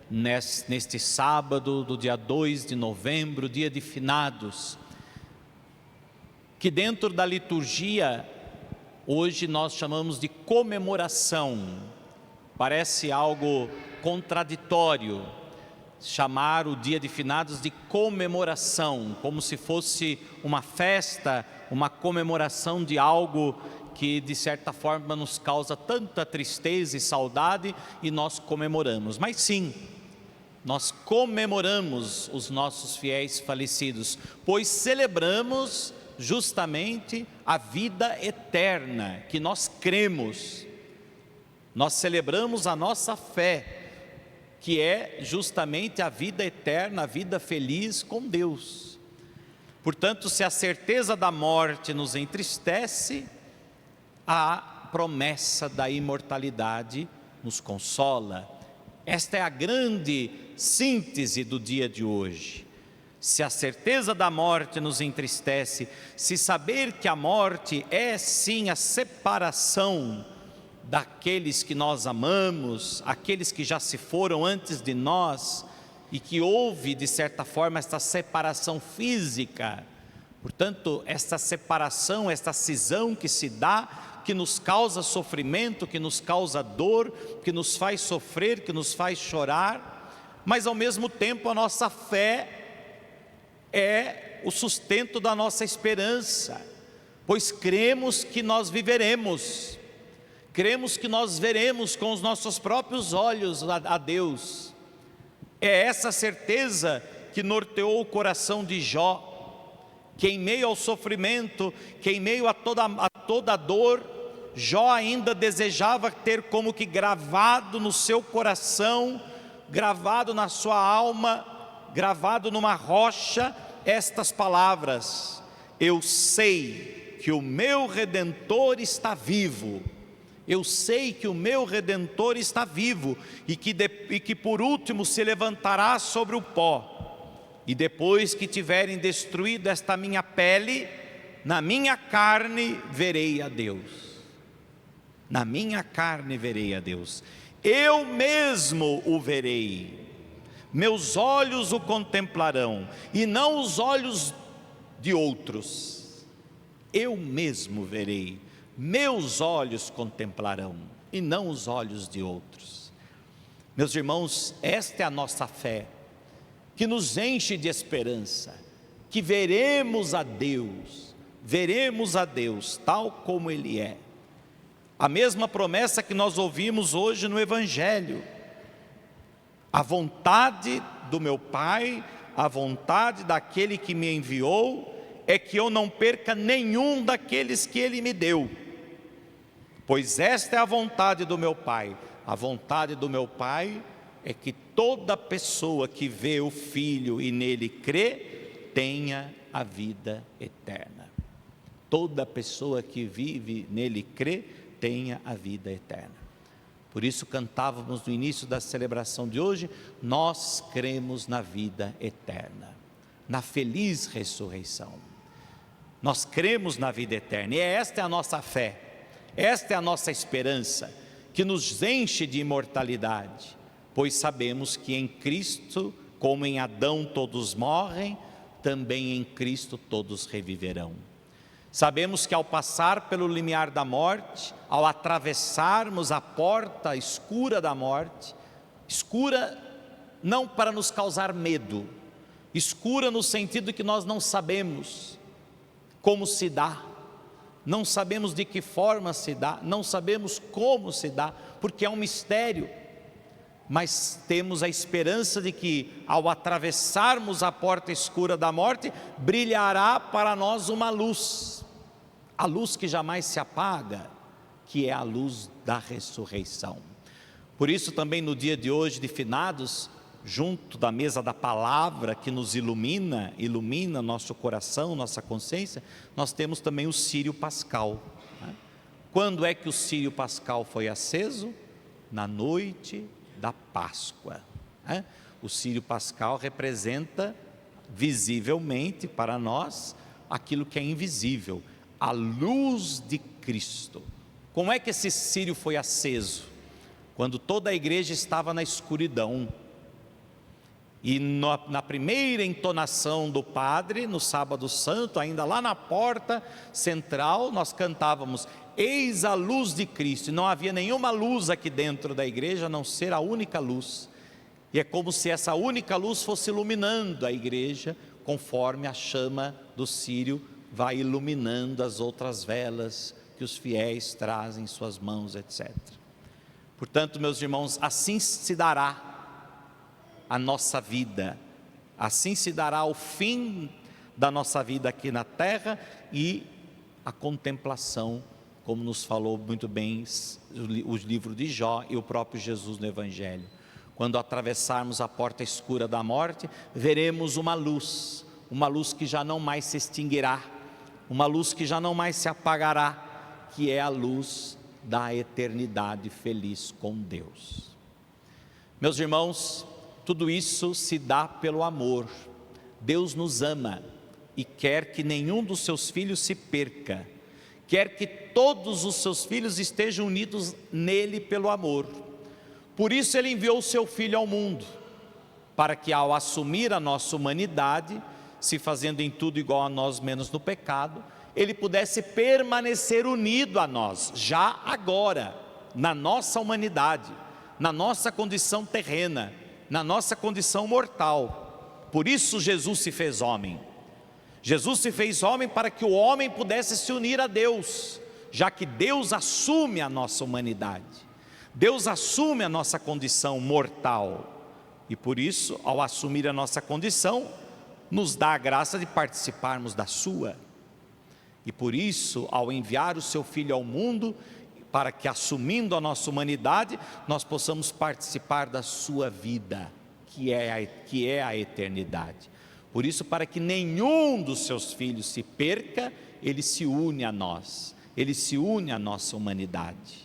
neste sábado do dia 2 de novembro, dia de finados, que dentro da liturgia hoje nós chamamos de comemoração. Parece algo contraditório chamar o dia de finados de comemoração, como se fosse uma festa, uma comemoração de algo que de certa forma nos causa tanta tristeza e saudade, e nós comemoramos. Mas sim, nós comemoramos os nossos fiéis falecidos, pois celebramos justamente a vida eterna que nós cremos. Nós celebramos a nossa fé, que é justamente a vida eterna, a vida feliz com Deus. Portanto, se a certeza da morte nos entristece, a promessa da imortalidade nos consola. Esta é a grande síntese do dia de hoje. Se a certeza da morte nos entristece, se saber que a morte é sim a separação daqueles que nós amamos, aqueles que já se foram antes de nós, e que houve de certa forma esta separação física, portanto esta separação, esta cisão que se dá, que nos causa sofrimento, que nos causa dor, que nos faz sofrer, que nos faz chorar, mas ao mesmo tempo a nossa fé é o sustento da nossa esperança, pois cremos que nós viveremos, cremos que nós veremos com os nossos próprios olhos a Deus. É essa certeza que norteou o coração de Jó, que em meio ao sofrimento, que em meio a toda a dor, Jó ainda desejava ter como que gravado no seu coração, gravado na sua alma, gravado numa rocha, estas palavras: eu sei que o meu Redentor está vivo. Eu sei que o meu Redentor está vivo e que por último se levantará sobre o pó. E depois que tiverem destruído esta minha pele, na minha carne verei a Deus. Na minha carne verei a Deus. Eu mesmo o verei. Meus olhos o contemplarão e não os olhos de outros. Eu mesmo verei. Meus olhos contemplarão e não os olhos de outros. Meus irmãos, esta é a nossa fé, que nos enche de esperança, que veremos a Deus tal como Ele é. A mesma promessa que nós ouvimos hoje no Evangelho: a vontade do meu Pai, a vontade daquele que me enviou, é que eu não perca nenhum daqueles que Ele me deu. Pois esta é a vontade do meu Pai. A vontade do meu Pai é que toda pessoa que vê o Filho e nele crê, tenha a vida eterna. Toda pessoa que vive nele crê, tenha a vida eterna. Por isso cantávamos no início da celebração de hoje: nós cremos na vida eterna, na feliz ressurreição. Nós cremos na vida eterna, e esta é a nossa fé. Esta é a nossa esperança, que nos enche de imortalidade, pois sabemos que em Cristo, como em Adão todos morrem, também em Cristo todos reviverão. Sabemos que ao passar pelo limiar da morte, ao atravessarmos a porta escura da morte, escura não para nos causar medo, escura no sentido que nós não sabemos como se dá, não sabemos de que forma se dá, não sabemos como se dá, porque é um mistério, mas temos a esperança de que ao atravessarmos a porta escura da morte, brilhará para nós uma luz, a luz que jamais se apaga, que é a luz da ressurreição. Por isso também no dia de hoje de finados, junto da mesa da palavra que nos ilumina nosso coração, nossa consciência, nós temos também o círio pascal. Quando é que o círio pascal foi aceso? Na noite da Páscoa. O círio pascal representa visivelmente para nós aquilo que é invisível, a luz de Cristo. Como é que esse círio foi aceso? quando toda a igreja estava na escuridão. E na primeira entonação do padre, no sábado santo, ainda lá na porta central, nós cantávamos: eis a luz de Cristo. E não havia nenhuma luz aqui dentro da igreja, a não ser a única luz. E é como se essa única luz fosse iluminando a igreja, conforme a chama do círio vai iluminando as outras velas que os fiéis trazem em suas mãos, etc. Portanto, meus irmãos, assim se dará a nossa vida, assim se dará o fim da nossa vida aqui na terra e a contemplação, como nos falou muito bem o livro de Jó e o próprio Jesus no Evangelho. Quando atravessarmos a porta escura da morte, veremos uma luz que já não mais se extinguirá, uma luz que já não mais se apagará, que é a luz da eternidade feliz com Deus. Meus irmãos, tudo isso se dá pelo amor. Deus nos ama e quer que nenhum dos seus filhos se perca, quer que todos os seus filhos estejam unidos nele pelo amor. Por isso ele enviou o seu Filho ao mundo, para que ao assumir a nossa humanidade, se fazendo em tudo igual a nós menos no pecado, ele pudesse permanecer unido a nós, já agora, na nossa humanidade, na nossa condição terrena, na nossa condição mortal. Por isso Jesus se fez homem. Jesus se fez homem para que o homem pudesse se unir a Deus, já que Deus assume a nossa humanidade, Deus assume a nossa condição mortal, e por isso, ao assumir a nossa condição, nos dá a graça de participarmos da sua. E por isso, ao enviar o seu Filho ao mundo, para que, assumindo a nossa humanidade, nós possamos participar da sua vida, que é a eternidade. Por isso, para que nenhum dos seus filhos se perca, ele se une a nós, ele se une à nossa humanidade.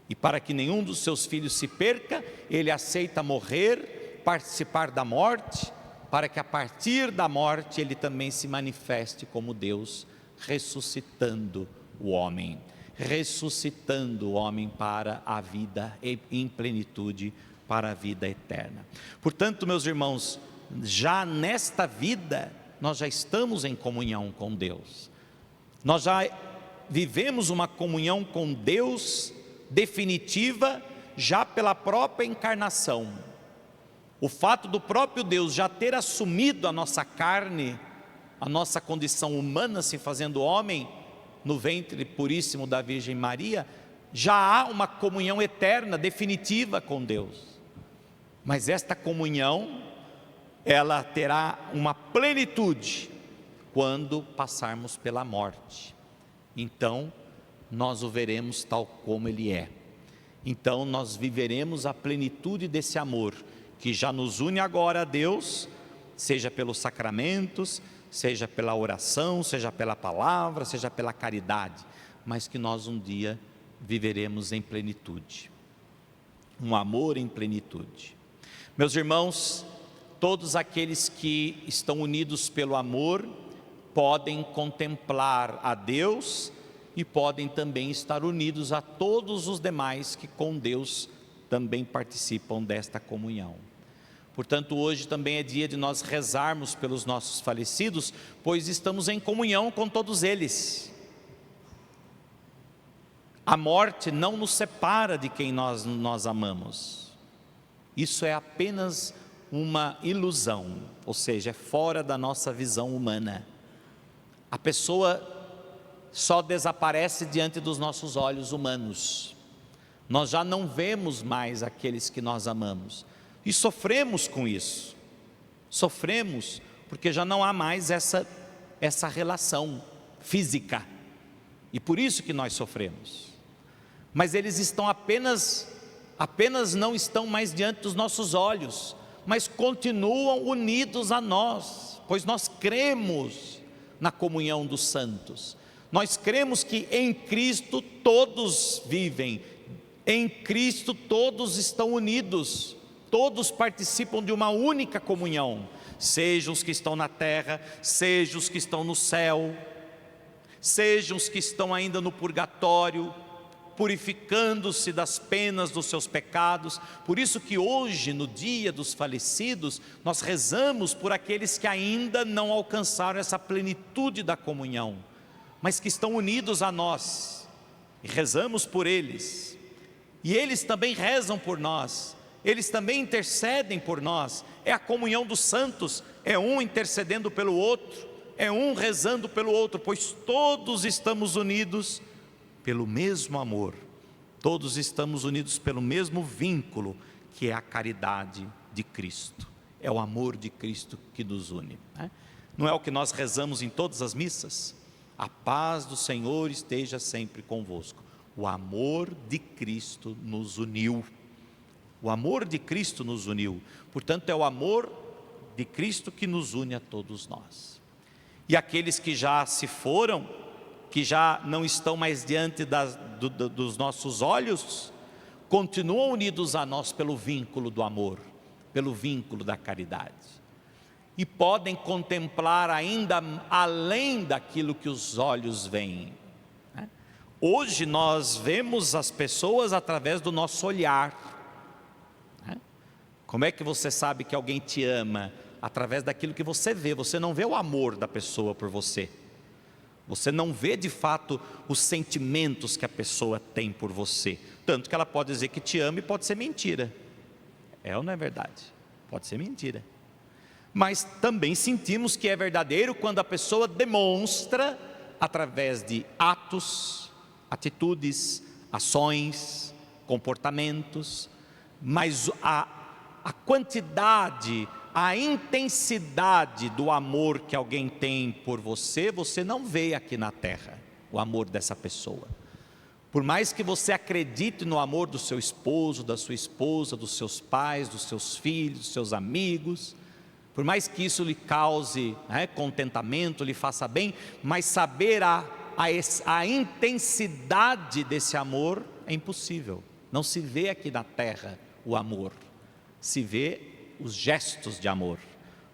E para que nenhum dos seus filhos se perca, ele aceita morrer, participar da morte, para que a partir da morte ele também se manifeste como Deus, ressuscitando o homem. Ressuscitando o homem para a vida em plenitude, para a vida eterna. Portanto, meus irmãos, já nesta vida, nós já estamos em comunhão com Deus. Nós já vivemos uma comunhão com Deus definitiva, já pela própria encarnação. O fato do próprio Deus já ter assumido a nossa carne, a nossa condição humana, se fazendo homem, no ventre puríssimo da Virgem Maria, já há uma comunhão eterna, definitiva com Deus. Mas esta comunhão, ela terá uma plenitude quando passarmos pela morte. Então, nós o veremos tal como Ele é. Então, nós viveremos a plenitude desse amor, que já nos une agora a Deus, seja pelos sacramentos, seja pela oração, seja pela palavra, seja pela caridade, mas que nós um dia viveremos em plenitude, um amor em plenitude. Meus irmãos, todos aqueles que estão unidos pelo amor, podem contemplar a Deus e podem também estar unidos a todos os demais que com Deus também participam desta comunhão. Portanto, hoje também é dia de nós rezarmos pelos nossos falecidos, pois estamos em comunhão com todos eles. A morte não nos separa de quem nós amamos. Isso é apenas uma ilusão, ou seja, é fora da nossa visão humana. A pessoa só desaparece diante dos nossos olhos humanos. Nós já não vemos mais aqueles que nós amamos. E sofremos com isso, sofremos porque já não há mais essa relação física, e por isso que nós sofremos. Mas eles estão apenas não estão mais diante dos nossos olhos, mas continuam unidos a nós, pois nós cremos na comunhão dos santos, nós cremos que em Cristo todos vivem, em Cristo todos estão unidos, todos participam de uma única comunhão, sejam os que estão na terra, sejam os que estão no céu, sejam os que estão ainda no purgatório, purificando-se das penas dos seus pecados. Por isso que hoje, no dia dos falecidos, nós rezamos por aqueles que ainda não alcançaram essa plenitude da comunhão, mas que estão unidos a nós, e rezamos por eles, e eles também rezam por nós, eles também intercedem por nós. É a comunhão dos santos, é um intercedendo pelo outro, é um rezando pelo outro, pois todos estamos unidos pelo mesmo amor, todos estamos unidos pelo mesmo vínculo, que é a caridade de Cristo. É o amor de Cristo que nos une, né? Não é o que nós rezamos em todas as missas? A paz do Senhor esteja sempre convosco. O amor de Cristo nos uniu. O amor de Cristo nos uniu. Portanto, é o amor de Cristo que nos une a todos nós. E aqueles que já se foram, que já não estão mais diante dos nossos olhos, continuam unidos a nós pelo vínculo do amor, pelo vínculo da caridade, e podem contemplar ainda além daquilo que os olhos veem, né? Hoje nós vemos as pessoas através do nosso olhar, né? Como é que você sabe que alguém te ama? Através daquilo que você vê. Você não vê o amor da pessoa por você, você não vê de fato os sentimentos que a pessoa tem por você, tanto que ela pode dizer que te ama e pode ser mentira. É ou não é verdade? Pode ser mentira. Mas também sentimos que é verdadeiro quando a pessoa demonstra através de atos, atitudes, ações, comportamentos. Mas a quantidade, a intensidade do amor que alguém tem por você, você não vê aqui na terra, o amor dessa pessoa. Por mais que você acredite no amor do seu esposo, da sua esposa, dos seus pais, dos seus filhos, dos seus amigos, por mais que isso lhe cause, né, contentamento, lhe faça bem, mas saber a intensidade desse amor é impossível. Não se vê aqui na terra o amor, se vê os gestos de amor.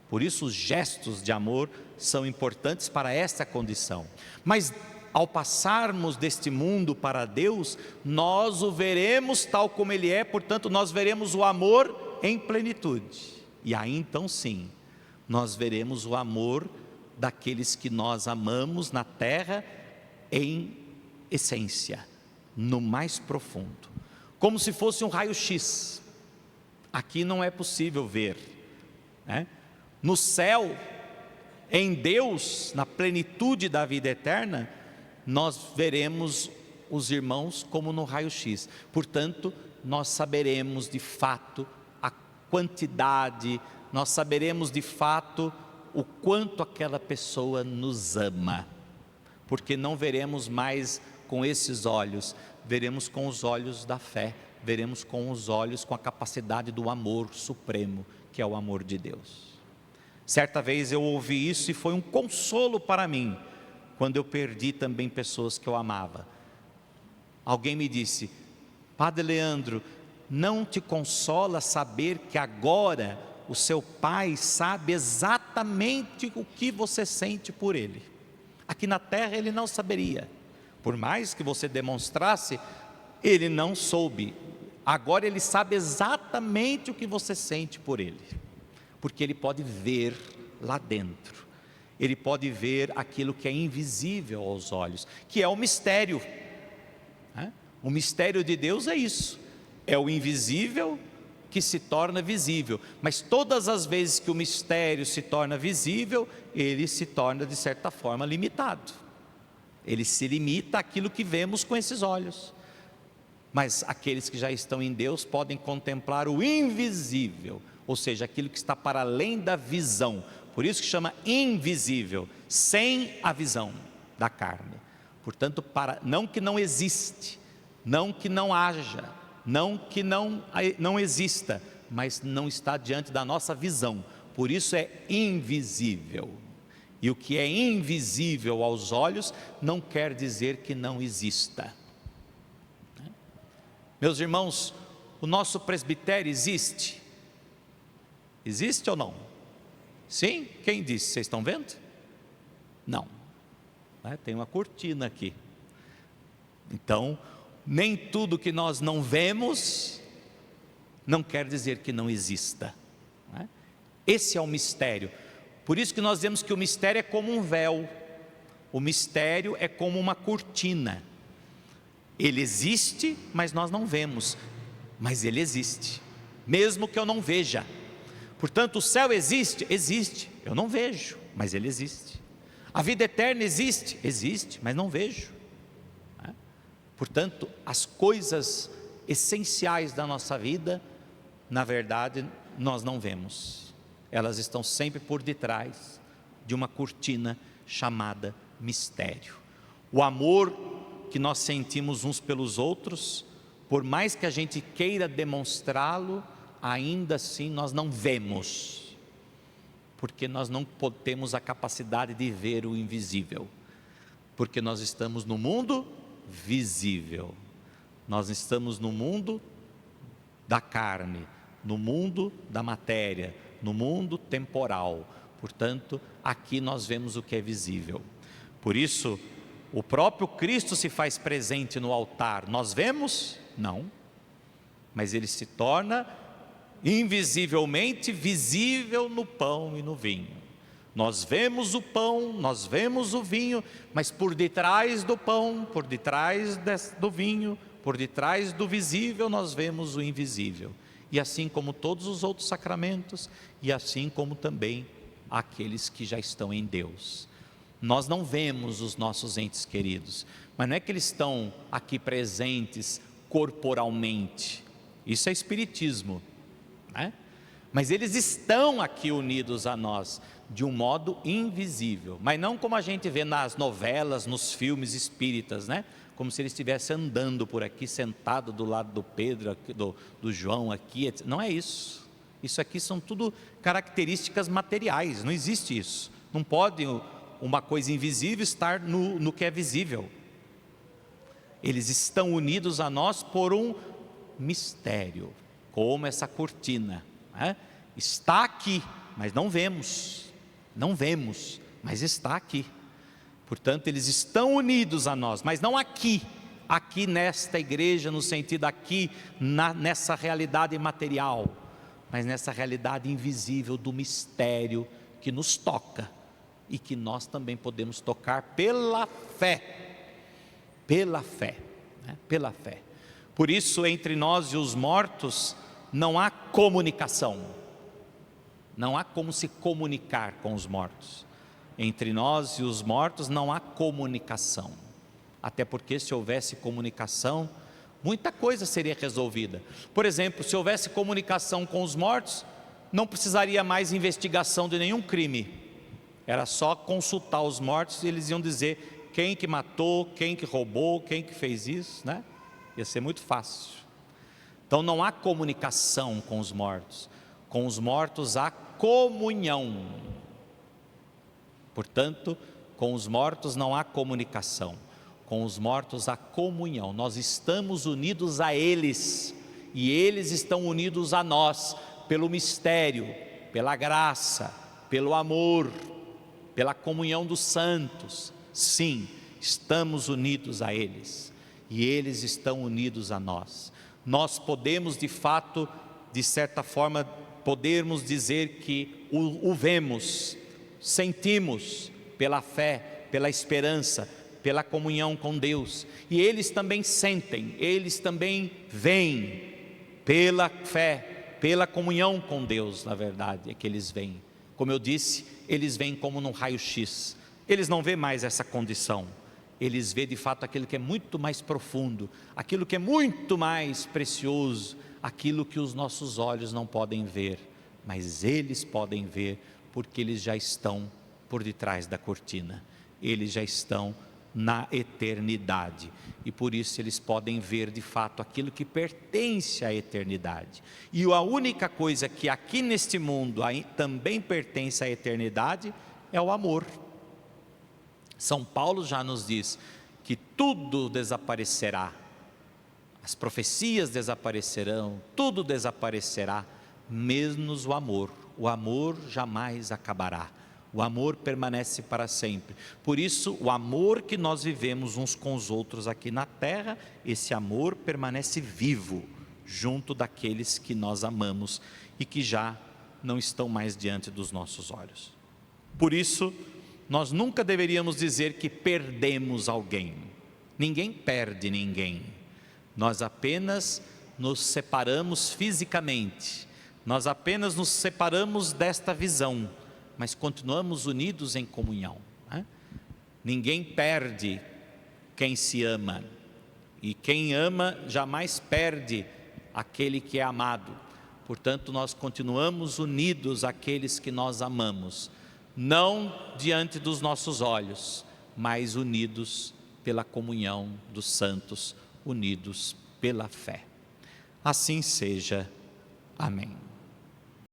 Por isso os gestos de amor são importantes para esta condição. Mas ao passarmos deste mundo para Deus, nós o veremos tal como Ele é, portanto nós veremos o amor em plenitude. E aí então sim, nós veremos o amor daqueles que nós amamos na terra em essência, no mais profundo. Como se fosse um raio-x. Aqui não é possível ver, né? No céu, em Deus, na plenitude da vida eterna, nós veremos os irmãos como no raio-x. Portanto, nós saberemos de fato a quantidade, nós saberemos de fato o quanto aquela pessoa nos ama, porque não veremos mais com esses olhos, veremos com os olhos da fé, veremos com os olhos, com a capacidade do amor supremo, que é o amor de Deus. Certa vez eu ouvi isso e foi um consolo para mim, quando eu perdi também pessoas que eu amava. Alguém me disse: Padre Leandro, não te consola saber que agora o seu pai sabe exatamente o que você sente por ele? Aqui na terra ele não saberia, por mais que você demonstrasse, ele não soube. Agora ele sabe exatamente o que você sente por ele, porque ele pode ver lá dentro, ele pode ver aquilo que é invisível aos olhos, que é o mistério, né? O mistério de Deus é isso, é o invisível que se torna visível, mas todas as vezes que o mistério se torna visível, ele se torna de certa forma limitado, ele se limita àquilo que vemos com esses olhos. Mas aqueles que já estão em Deus podem contemplar o invisível, ou seja, aquilo que está para além da visão. Por isso que chama invisível, sem a visão da carne. Portanto, não que não existe, não que não haja, não que não exista, mas não está diante da nossa visão. Por isso é invisível. E o que é invisível aos olhos não quer dizer que não exista. Meus irmãos, o nosso presbitério existe? Existe ou não? Sim? Quem disse? Vocês estão vendo? Não. Tem uma cortina aqui. Então, nem tudo que nós não vemos não quer dizer que não exista, não é? Esse é o mistério. Por isso que nós dizemos que o mistério é como um véu, o mistério é como uma cortina. Ele existe, mas nós não vemos, mas ele existe, mesmo que eu não veja. Portanto, o céu existe? Existe, eu não vejo, mas ele existe. A vida eterna existe? Existe, mas não vejo. Portanto, as coisas essenciais da nossa vida, na verdade, nós não vemos. Elas estão sempre por detrás de uma cortina chamada mistério. O amor que nós sentimos uns pelos outros, por mais que a gente queira demonstrá-lo, ainda assim nós não vemos, porque nós não temos a capacidade de ver o invisível, porque nós estamos no mundo visível, nós estamos no mundo da carne, no mundo da matéria, no mundo temporal. Portanto, aqui nós vemos o que é visível. Por isso, o próprio Cristo se faz presente no altar. Nós vemos? Não, mas ele se torna invisivelmente visível no pão e no vinho. Nós vemos o pão, nós vemos o vinho, mas por detrás do pão, por detrás do vinho, por detrás do visível, nós vemos o invisível. E assim como todos os outros sacramentos, e assim como também aqueles que já estão em Deus. Nós não vemos os nossos entes queridos, mas não é que eles estão aqui presentes corporalmente, isso é espiritismo, né? Mas eles estão aqui unidos a nós, de um modo invisível, mas não como a gente vê nas novelas, nos filmes espíritas, né? Como se ele estivesse andando por aqui, sentado do lado do Pedro, do João aqui, etc. Não é isso. Isso aqui são tudo características materiais, não existe isso. Não pode uma coisa invisível estar no que é visível. Eles estão unidos a nós por um mistério, como essa cortina, né? Está aqui, mas não vemos, mas está aqui. Portanto, eles estão unidos a nós, mas não aqui nesta igreja, no sentido aqui, nessa realidade material, mas nessa realidade invisível do mistério que nos toca e que nós também podemos tocar pela fé, né? Pela fé. Por isso, entre nós e os mortos não há comunicação, não há como se comunicar com os mortos. Entre nós e os mortos não há comunicação, até porque se houvesse comunicação, muita coisa seria resolvida. Por exemplo, se houvesse comunicação com os mortos, não precisaria mais investigação de nenhum crime, era só consultar os mortos e eles iam dizer quem que matou, quem que roubou, quem que fez isso, né? Ia ser muito fácil. Então não há comunicação com os mortos há comunhão. Portanto, com os mortos não há comunicação, com os mortos há comunhão. Nós estamos unidos a eles e eles estão unidos a nós pelo mistério, pela graça, pelo amor, pela comunhão dos santos. Sim, estamos unidos a eles e eles estão unidos a nós. Nós podemos de fato, de certa forma, podemos dizer que o vemos, sentimos pela fé, pela esperança, pela comunhão com Deus, e eles também sentem, eles também veem pela fé, pela comunhão com Deus. Na verdade é que eles veem, como eu disse, eles veem como num raio-x, eles não veem mais essa condição, eles veem de fato aquilo que é muito mais profundo, aquilo que é muito mais precioso, aquilo que os nossos olhos não podem ver, mas eles podem ver, porque eles já estão por detrás da cortina, eles já estão na eternidade, e por isso eles podem ver de fato aquilo que pertence à eternidade. E a única coisa que aqui neste mundo também pertence à eternidade é o amor. São Paulo já nos diz que tudo desaparecerá, as profecias desaparecerão, tudo desaparecerá, menos o amor jamais acabará. O amor permanece para sempre. Por isso, o amor que nós vivemos uns com os outros aqui na terra, esse amor permanece vivo junto daqueles que nós amamos e que já não estão mais diante dos nossos olhos. Por isso, nós nunca deveríamos dizer que perdemos alguém. Ninguém perde ninguém. Nós apenas nos separamos fisicamente. Nós apenas nos separamos desta visão, mas continuamos unidos em comunhão, né? Ninguém perde quem se ama, e quem ama jamais perde aquele que é amado. Portanto, nós continuamos unidos àqueles que nós amamos, não diante dos nossos olhos, mas unidos pela comunhão dos santos, unidos pela fé. Assim seja. Amém.